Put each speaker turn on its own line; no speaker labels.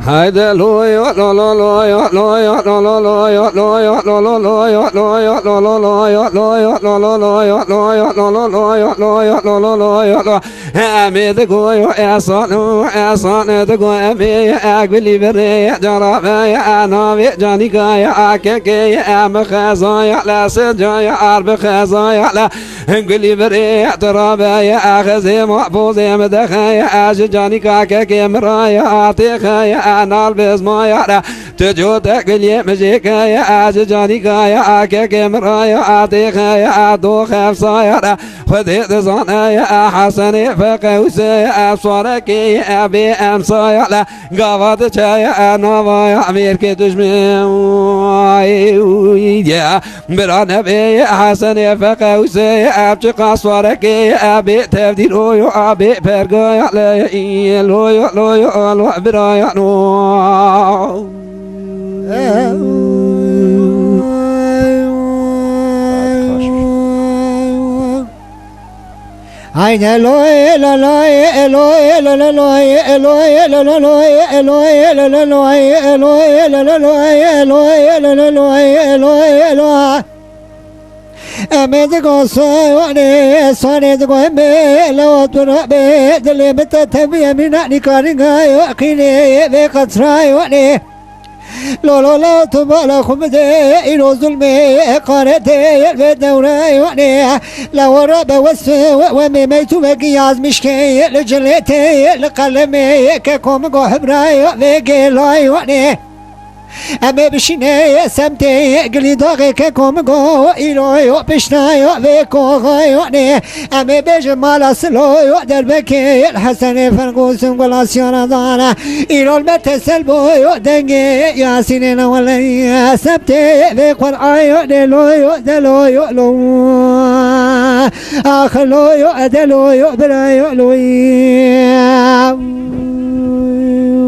haydi loyo lo lo loyo loyo lo lo loyo loyo lo lo loyo loyo lo lo loyo loyo lo lo loyo loyo lo lo loyo loyo lo lo loyo lo emi de goyo esanu de go emi akbili bere jarabe anavi canika akeke am khazaya la sejaya arb khazaya la gli bere tarabe akhaze mahfuz mdkhaya aj canika akeke mraya atikaya anal bezmaya تجود قلي مجيكايا عججانيكايا عكاك مرايا عطيكايا دو خاف صايرة خذيت صنايا حسني فقوسيا أبصاركي أبي أم صايرة قافت شايا نوايا أميركي تجمعي برانا بي حسني فقوسيا أبشق أصواركي أبي تبديلويو أبي فرقايا ليا لويو لويو لو برايا نو
Ay Eloy Eloy Eloy Eloy Eloy Eloy Eloy Eloy Eloy Eloy أمدكو سواني سواني دكو مي لو ترى بي دلي بتتبي من نكارينغا يوكيني بكتراي واني لو لو لو تبالا خمدي إلو ظلمي قارتي البدوري واني لو رب وسفي ومي ميتو بقياز مشكي لجليتي لقلمي ككوم قهبراي وغيلاي واني أمي بشيني سمتي قلي داغي ككم قو إلوي بشناي ويكو غيوني أمي بجمال سلوي دربكي الحسن فرقوس وغلاسيانا دانا إلو المتسل بوي ودنجي ياسينينا ولي سمتي بيقوال آيو دلوي دلوي لو آخلوي دلوي برايو لوي